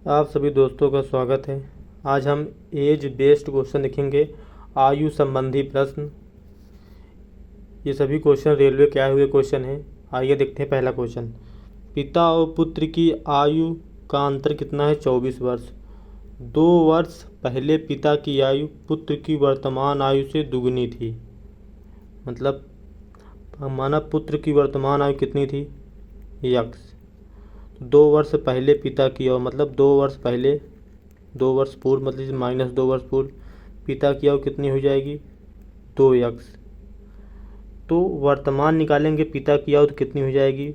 आप सभी दोस्तों का स्वागत है। आज हम एज बेस्ड क्वेश्चन देखेंगे, आयु संबंधी प्रश्न। ये सभी क्वेश्चन रेलवे के आए हुए क्वेश्चन हैं। आइए देखते हैं पहला क्वेश्चन। पिता और पुत्र की आयु का अंतर कितना है? 24 वर्ष। 2 वर्ष पहले पिता की आयु पुत्र की वर्तमान आयु से दुगनी थी। मतलब माना पुत्र की वर्तमान आयु कितनी थी? यक्स। 2 वर्ष पहले पिता की आयु मतलब 2 वर्ष पहले, 2 वर्ष पूर्व मतलब -2 वर्ष पूर्व पिता की आयु कितनी हो जाएगी? 2x। तो वर्तमान निकालेंगे पिता की आयु तो कितनी हो जाएगी?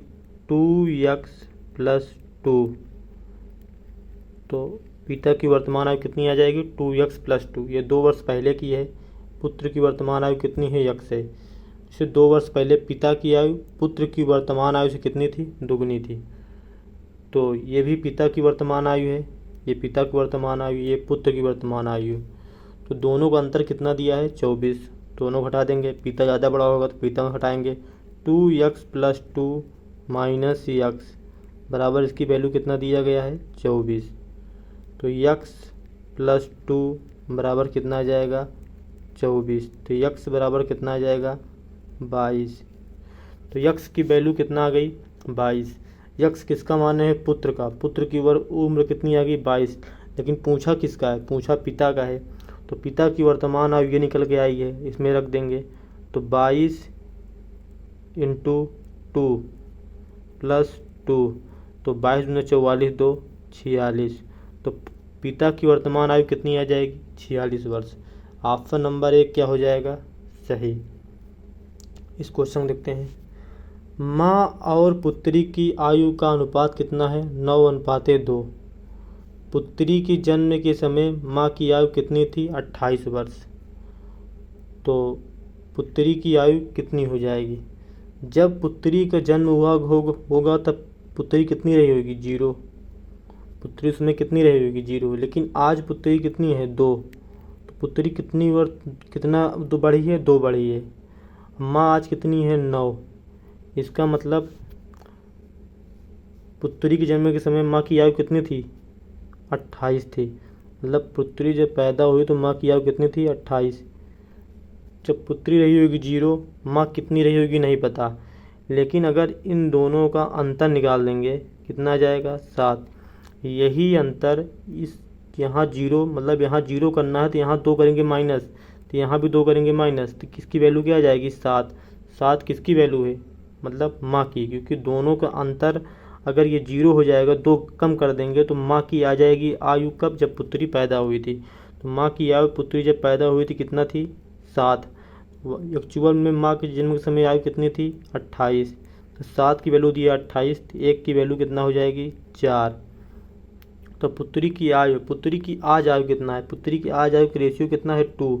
2x + 2। तो पिता की वर्तमान आयु कितनी आ जाएगी? 2x + 2। ये 2 वर्ष पहले की है। पुत्र की वर्तमान आयु कितनी है? x है। जैसे 2 वर्ष पहले पिता की आयु पुत्र की वर्तमान आयु से कितनी थी? दुगनी थी। तो ये भी पिता की वर्तमान आयु है, ये पिता की वर्तमान आयु, ये पुत्र की वर्तमान आयु। तो दोनों का अंतर कितना दिया है? 24। दोनों घटा देंगे, पिता ज़्यादा बड़ा होगा तो पिता में घटाएंगे। 2x + 2 - x बराबर इसकी वैल्यू कितना दिया गया है? 24। तो x + 2 बराबर कितना आ जाएगा? 24। तो x बराबर कितना आ जाएगा? 22। तो x की वैल्यू कितना आ गई? 22। यक्स किसका मान है? पुत्र का। पुत्र की उम्र कितनी आ गई? 22। लेकिन पूछा किसका है? पूछा पिता का है। तो पिता की वर्तमान आयु ये निकल के आई है, इसमें रख देंगे। तो 22 × 2 + 2, तो 22 × 44 2 46। तो पिता की वर्तमान आयु कितनी आ जाएगी? 46 वर्ष। ऑप्शन नंबर 1 क्या हो जाएगा? सही। इस क्वेश्चन देखते हैं। माँ और पुत्री की आयु का अनुपात कितना है? 9:2। पुत्री की जन्म के समय माँ की आयु कितनी थी? 28 वर्ष। तो पुत्री की आयु कितनी हो जाएगी? जब पुत्री का जन्म होगा तब पुत्री कितनी रही होगी? 0। पुत्री उसमें कितनी रही होगी? 0। लेकिन आज पुत्री कितनी है? 2। तो पुत्री कितना बढ़ी है? 2 बढ़ी है। माँ आज कितनी है? 9। इसका मतलब पुत्री के जन्म के समय माँ की आयु कितनी थी? 28 थी। मतलब पुत्री जब पैदा हुई तो माँ की आयु कितनी थी? 28। जब पुत्री रही होगी 0, माँ कितनी रही होगी नहीं पता। लेकिन अगर इन दोनों का अंतर निकाल देंगे कितना आ जाएगा? 7। यही अंतर इस यहाँ 0 मतलब यहाँ 0 करना है तो यहाँ 2 करेंगे माइनस, तो यहाँ भी 2 करेंगे माइनस, तो किसकी वैल्यू क्या आ जाएगी? 7। 7 किसकी वैल्यू है? मतलब माँ की। क्योंकि दोनों का अंतर अगर ये 0 हो जाएगा, 2 कम कर देंगे तो माँ की आ जाएगी आयु कब? जब पुत्री पैदा हुई थी। तो माँ की आयु पुत्री जब पैदा हुई थी कितना थी? 7। एक्चुअल में माँ के जन्म के समय आयु कितनी थी? 28। तो 7 की वैल्यू दी है 28, तो 1 की वैल्यू कितना हो जाएगी? 4। तो पुत्री की आज आयु कितना है? पुत्री की आज आयु का रेशियो कितना है? 2।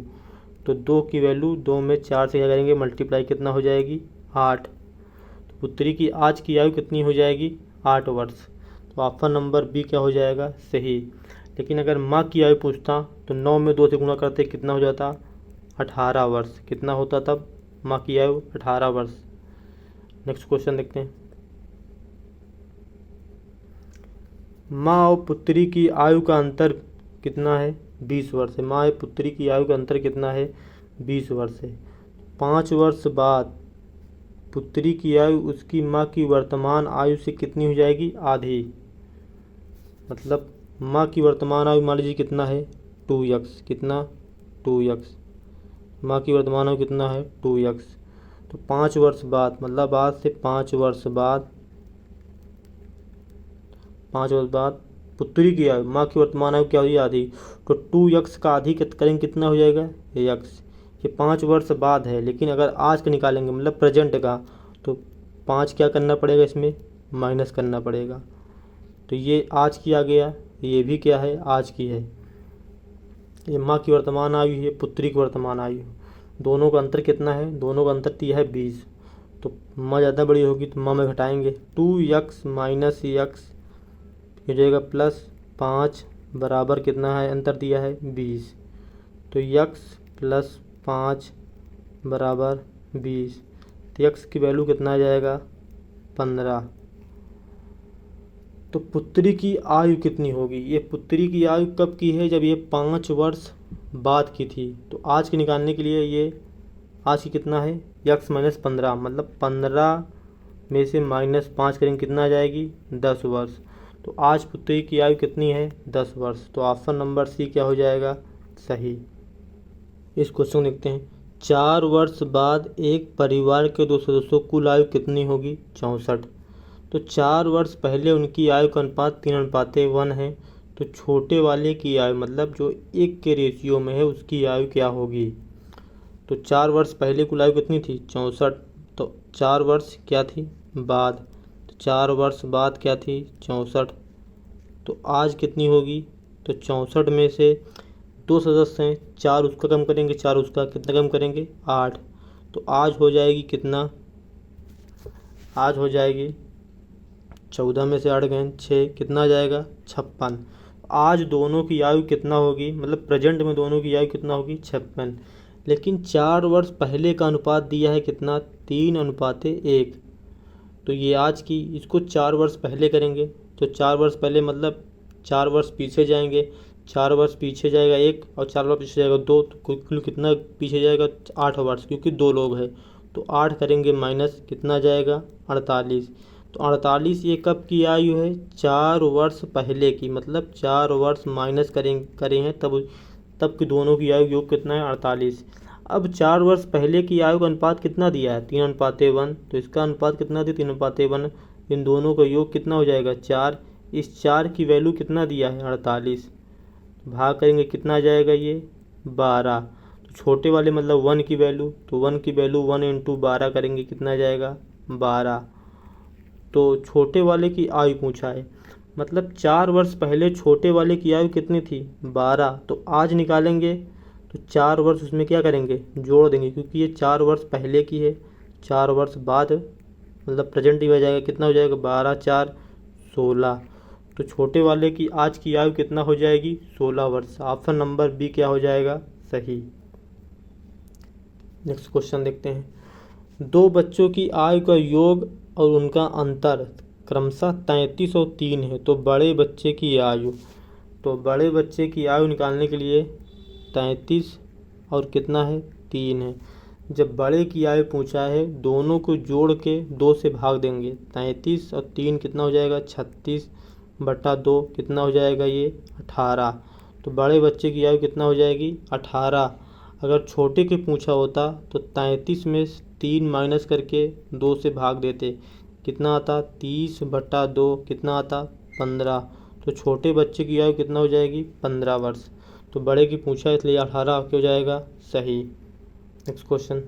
तो 2 की वैल्यू 2 में 4 से क्या करेंगे? मल्टीप्लाई, कितना हो जाएगी? 8। तो पुत्री की आज की आयु कितनी हो जाएगी? 8 वर्ष। तो ऑप्शन नंबर बी क्या हो जाएगा? सही। लेकिन अगर माँ की आयु पूछता तो 9 में 2 से गुणा करते कितना हो जाता? 18 वर्ष। कितना होता तब माँ की आयु? 18 वर्ष। नेक्स्ट क्वेश्चन देखते हैं। माँ और पुत्री की आयु का अंतर कितना है? 20 वर्ष है। माँ और पुत्री की आयु का अंतर कितना है? 20 वर्ष है। 5 वर्ष बाद पुत्री की आयु उसकी माँ की वर्तमान आयु से कितनी हो जाएगी? आधी। मतलब माँ की वर्तमान आयु मान लीजिए कितना है? 2x। कितना? 2x। माँ की वर्तमान आयु कितना है? 2x। तो 5 वर्ष बाद मतलब आज से 5 वर्ष बाद, 5 वर्ष बाद पुत्री की आयु, माँ की वर्तमान आयु क्या हुई? आधी। तो 2x का आधी करेंगे कितना हो जाएगा? x। ये 5 वर्ष बाद है, लेकिन अगर आज का निकालेंगे मतलब प्रेजेंट का, तो 5 क्या करना पड़ेगा? इसमें माइनस करना पड़ेगा। तो ये आज की आ गया, ये भी क्या है? आज की है। ये माँ की वर्तमान आयु है, पुत्री की वर्तमान आयु। दोनों का अंतर कितना है? दोनों का अंतर दिया है 20। तो माँ ज़्यादा बड़ी होगी तो माँ में घटाएंगे। 2x - x हो जाएगा +5 बराबर कितना है? अंतर दिया है 20। तो x + 5 बराबर 20। तो x की वैल्यू कितना आ जाएगा? 15। तो पुत्री की आयु कितनी होगी? ये पुत्री की आयु कब की है? जब ये 5 वर्ष बाद की थी। तो आज की निकालने के लिए ये आज की कितना है? x माइनस 15, मतलब 15 में से -5 करेंगे कितना आ जाएगी? 10 वर्ष। तो आज पुत्री की आयु कितनी है? 10 वर्ष। तो ऑप्शन नंबर सी क्या हो जाएगा? सही। इस क्वेश्चन देखते हैं। 4 वर्ष बाद एक परिवार के 2 सदस्यों की कुल आयु कितनी होगी? 64। तो 4 वर्ष पहले उनकी आयु का अनुपात 3:1 है। तो छोटे वाले की आयु, मतलब जो 1 के रेशियो में है, उसकी आयु क्या होगी? तो 4 वर्ष पहले कुल आयु कितनी थी? 64। तो 4 वर्ष क्या थी? बाद। तो 4 वर्ष बाद क्या थी? 64। तो आज कितनी होगी? तो 64 में से 2 सदस्य हैं, 4 उसका कम करेंगे, 4 उसका, कितना कम करेंगे? 8। तो आज हो जाएगी कितना? आज हो जाएगी 14 में से 8 गए 6, कितना आ जाएगा? 56। आज दोनों की आयु कितना होगी? मतलब प्रेजेंट में दोनों की आयु कितना होगी? 56। लेकिन 4 वर्ष पहले का अनुपात दिया है कितना? 3:1। तो ये आज की, इसको 4 वर्ष पहले करेंगे। तो 4 वर्ष पहले मतलब 4 वर्ष पीछे जाएंगे। 4 वर्ष पीछे जाएगा 1 और 4 वर्ष पीछे जाएगा 2, तो कुल कितना पीछे जाएगा? 8 वर्ष, क्योंकि 2 लोग हैं। तो 8 करेंगे माइनस, कितना जाएगा? 48। तो 48 ये कब की आयु है? 4 वर्ष पहले की, मतलब 4 वर्ष माइनस करे हैं तब की दोनों की आयु योग कितना है? 48। अब 4 वर्ष पहले की आयु का अनुपात कितना दिया है? 3:1। तो इसका अनुपात कितना दिया? 3:1। इन दोनों का योग कितना हो जाएगा? 4। इस 4 की वैल्यू कितना दिया है? 48। भाग करेंगे कितना आ जाएगा? ये 12। तो छोटे वाले मतलब 1 की वैल्यू, तो 1 की वैल्यू 1 × 12 करेंगे, कितना आ जाएगा? 12। तो छोटे वाले की आयु पूछा है, मतलब 4 वर्ष पहले छोटे वाले की आयु कितनी थी? 12। तो आज निकालेंगे तो 4 वर्ष उसमें क्या करेंगे? जोड़ देंगे, क्योंकि ये 4 वर्ष पहले की है। 4 वर्ष बाद मतलब प्रेजेंट ही हो जाएगा, कितना हो जाएगा? 12 × 4 = 16। तो छोटे वाले की आज की आयु कितना हो जाएगी? 16 वर्ष। ऑप्शन नंबर बी क्या हो जाएगा? सही। नेक्स्ट क्वेश्चन देखते हैं। 2 बच्चों की आयु का योग और उनका अंतर क्रमशः 33 और 3 है। तो बड़े बच्चे की आयु, तो बड़े बच्चे की आयु निकालने के लिए 33 और कितना है? 3 है। जब बड़े की आयु पूछा है, दोनों को जोड़ के 2 से भाग देंगे। 33 और 3 कितना हो जाएगा? 36/2, कितना हो जाएगा? ये 18। तो बड़े बच्चे की आयु कितना हो जाएगी? 18। अगर छोटे के पूछा होता तो 33 में 3 माइनस करके 2 से भाग देते, कितना आता? 30/2, कितना आता? 15। तो छोटे बच्चे की आयु कितना हो जाएगी? 15 वर्ष। तो बड़े की पूछा इसलिए 18 क्या हो जाएगा? सही। Next question.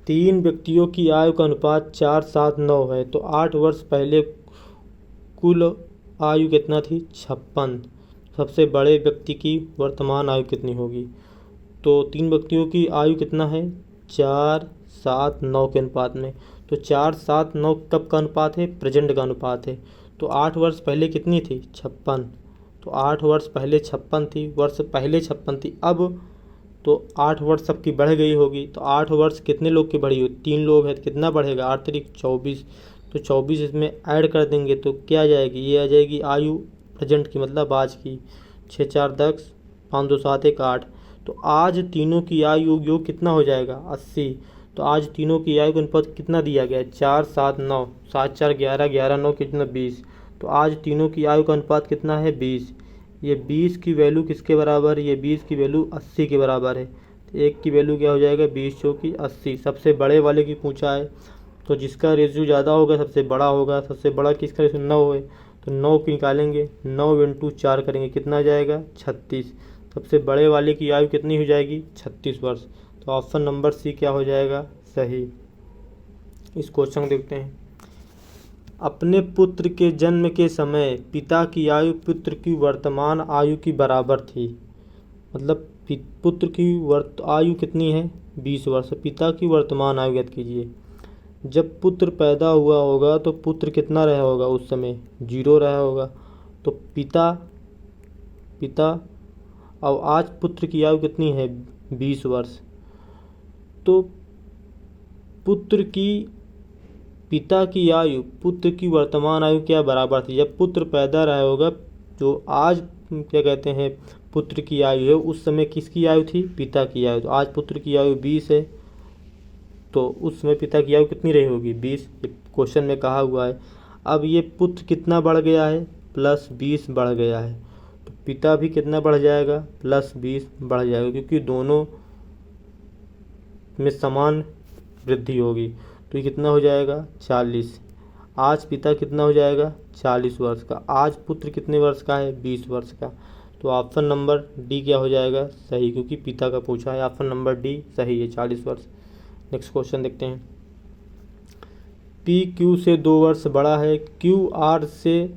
3 व्यक्तियों की आयु का अनुपात 4, 7, 9 है। तो 8 वर्ष पहले कुल आयु कितना थी? 56। सबसे बड़े व्यक्ति की वर्तमान आयु कितनी होगी? तो 3 व्यक्तियों की आयु कितना है? 4, 7, 9 के अनुपात में। तो 4, 7, 9 कब का अनुपात है? प्रेजेंट का अनुपात है। तो 8 वर्ष पहले कितनी थी? 56। तो 8 वर्ष पहले 56 थी, वर्ष पहले 56 थी। अब तो 8 वर्ष सबकी बढ़ गई होगी। तो 8 वर्ष कितने लोग की बढ़ी हुई? 3 लोग हैं, तो कितना बढ़ेगा? 8 × 24। तो 24 इसमें ऐड कर देंगे तो क्या आ जाएगी? ये आ जाएगी आयु प्रेजेंट की, मतलब आज की। 6, 4, 10, 5, 2, 7, 1, 8। तो आज तीनों की आयु योग कितना हो जाएगा? 80। तो आज तीनों की आयु का अनुपात कितना दिया गया है? 4, 7, 9। 7, 4, 11, 11, 9 कितना? 20। तो आज तीनों की आयु का अनुपात कितना है? 20। ये 20 की वैल्यू किसके बराबर है? ये 20 की वैल्यू 80 के बराबर है। तो 1 की वैल्यू क्या हो जाएगा? 20 × 80। सबसे बड़े वाले की पूछा है, तो जिसका रेशियो ज़्यादा होगा सबसे बड़ा होगा। सबसे बड़ा किसका रेशियो? 9 है, तो 9 की निकालेंगे, 9 × 4 करेंगे, कितना आ जाएगा? 36। सबसे बड़े वाले की आयु कितनी हो जाएगी? 36 वर्ष। तो ऑप्शन नंबर सी क्या हो जाएगा? सही। इस क्वेश्चन देखते हैं। अपने पुत्र के जन्म के समय पिता की आयु पुत्र की वर्तमान आयु की बराबर थी। मतलब पुत्र की आयु कितनी है? 20 वर्ष। पिता की वर्तमान आयु ज्ञात कीजिए। जब पुत्र पैदा हुआ होगा तो पुत्र कितना रहा होगा? उस समय 0 रहा होगा। तो पिता और आज पुत्र की आयु कितनी है? 20 वर्ष। तो पुत्र की पिता की आयु पुत्र की वर्तमान आयु क्या बराबर थी। जब पुत्र पैदा रहा होगा, जो आज क्या कहते हैं पुत्र की आयु है, उस समय किसकी आयु थी, पिता की आयु। तो आज पुत्र की आयु 20 है, तो उस समय पिता की आयु कितनी रही होगी, 20। क्वेश्चन में कहा हुआ है। अब ये पुत्र कितना बढ़ गया है, +20 बढ़ गया है, तो पिता भी कितना बढ़ जाएगा, +20 बढ़ जाएगा, क्योंकि दोनों में समान वृद्धि होगी। तो ये कितना हो जाएगा, 40। आज पिता कितना हो जाएगा, 40 वर्ष का। आज पुत्र कितने वर्ष का है, 20 वर्ष का। तो ऑप्शन नंबर डी क्या हो जाएगा, सही, क्योंकि पिता का पूछा है। ऑप्शन नंबर डी सही है, 40 वर्ष। नेक्स्ट क्वेश्चन देखते हैं। पी क्यू से 2 वर्ष बड़ा है, क्यू आर से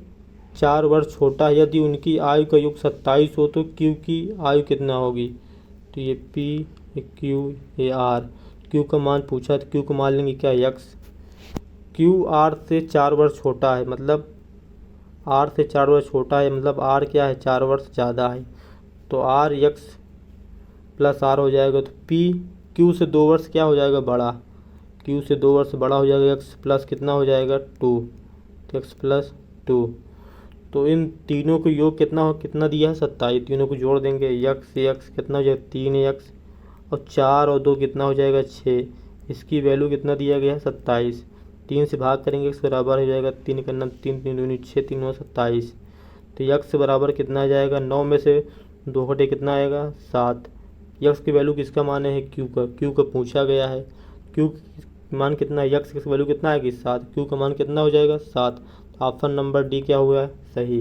4 वर्ष छोटा है। यदि उनकी आयु का योग 27 हो तो क्यू की आयु कितना होगी। तो ये पी, ये क्यू, ये आर। क्यू का मान पूछा तो क्यू को मान लेंगे क्या, यक्स। क्यू आर से 4 वर्ष छोटा है, मतलब आर से 4 वर्ष छोटा है, मतलब आर क्या है, 4 वर्ष ज़्यादा है। तो आर यक्स प्लस आर हो जाएगा। तो पी क्यू से 2 वर्ष क्या हो जाएगा, बड़ा। क्यू से 2 वर्ष बड़ा हो जाएगा, एक्स प्लस कितना हो जाएगा, 2। तो एक्स प्लस 2। तो इन तीनों को योग कितना दिया है, 27। तीनों को जोड़ देंगे, यक्स यक्स कितना हो जाएगा, 3 यक्स, और 4 और 2 कितना हो जाएगा, 6। इसकी वैल्यू कितना दिया गया है, 27। 3 से भाग करेंगे, एक्स बराबर हो जाएगा 3 का 3 3 दूनी 6, 3 9 27। तो यक्स बराबर कितना आ जाएगा, 9 में से 2 घटे कितना आएगा, 7। यक्स की वैल्यू किसका मान है, क्यू का। क्यू का पूछा गया है, क्यू मान कितना है, यक्स की वैल्यू कितना आएगी, 7। क्यू का मान कितना हो जाएगा, 7। ऑप्शन नंबर डी क्या हुआ है, सही।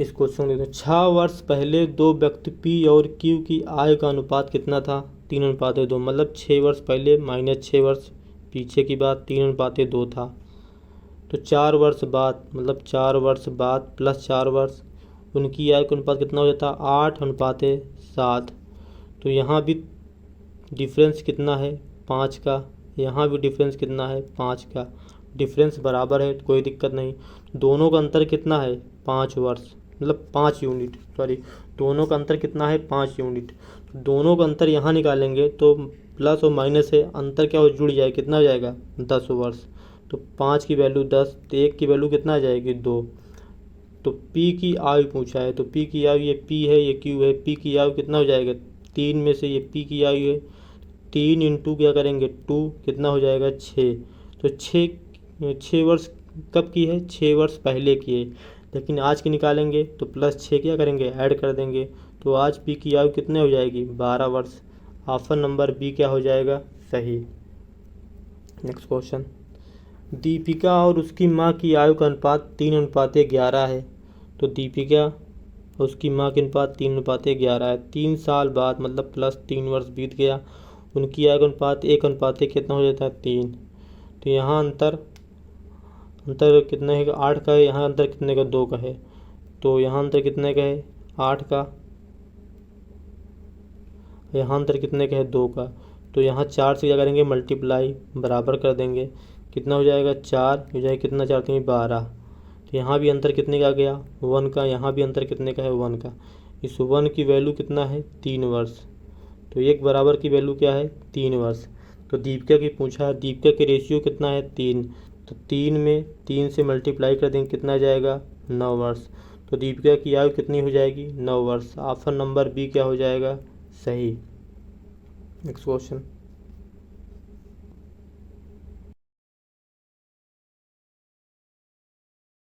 इस क्वेश्चन को देखो। 6 वर्ष पहले 2 व्यक्ति पी और क्यू की आयु का अनुपात कितना था, 3:2। मतलब 6 वर्ष पहले माइनस 6 वर्ष पीछे की बात, 3:2 था। तो 4 वर्ष बाद, मतलब 4 वर्ष बाद प्लस 4 वर्ष, उनकी आयु का अनुपात कितना हो जाता, 8:7। तो यहाँ भी डिफरेंस कितना है, 5 का। यहाँ भी डिफरेंस कितना है, 5 का। डिफरेंस बराबर है तो कोई दिक्कत नहीं। दोनों का अंतर कितना है, 5 वर्ष, मतलब 5 यूनिट, सॉरी, दोनों का अंतर कितना है, 5 यूनिट। दोनों का अंतर यहाँ निकालेंगे तो प्लस और माइनस है, अंतर क्या हो, जुड़ जाए, कितना हो जाएगा, 10 वर्ष। तो 5 की वैल्यू 10, तो 1 की वैल्यू कितना आ जाएगी, 2। तो P की आयु पूछा है, तो P की आयु, ये P है ये Q है, P की आयु कितना हो जाएगा, 3 में से ये P की आयु है, 3 इंटू क्या करेंगे, 2, कितना हो जाएगा, 6। तो 6 वर्ष कब की है, 6 वर्ष पहले की है। लेकिन आज की निकालेंगे तो प्लस 6 क्या करेंगे, ऐड कर देंगे। तो आज P की आयु कितने हो जाएगी, 12 वर्ष। ऑप्शन नंबर बी क्या हो जाएगा, सही। Next question. दीपिका और उसकी माँ की आयु का अनुपात 3:11 है। तो दीपिका और उसकी माँ के अनुपात 3:11 है। 3 साल बाद, मतलब +3 वर्ष बीत गया, उनकी आयु का अनुपात 1:1 कितना हो जाता है, 3। तो यहाँ अंतर कितने है, 8 का है। यहाँ अंतर कितने का, 2 का है। तो यहाँ अंतर कितने का है, 8 का। यहाँ अंतर कितने का है, 2 का। तो यहाँ 4 से क्या करेंगे, मल्टीप्लाई, बराबर कर देंगे, कितना हो जाएगा, 4 हो जाएगा, कितना 4 3 12। तो यहाँ भी अंतर कितने का आ गया, 1 का। यहाँ भी अंतर कितने का है, 1 का। इस 1 की वैल्यू कितना है, 3 वर्ष। तो 1 बराबर की वैल्यू क्या है, 3 वर्ष। तो दीपिका की पूछा है, दीपिका के रेशियो कितना है, 3। तो 3 में 3 से मल्टीप्लाई कर देंगे, कितना जाएगा, 9 वर्ष। तो दीपिका की आयु कितनी हो जाएगी, 9 वर्ष। ऑप्शन नंबर बी क्या हो जाएगा, सही। Next question.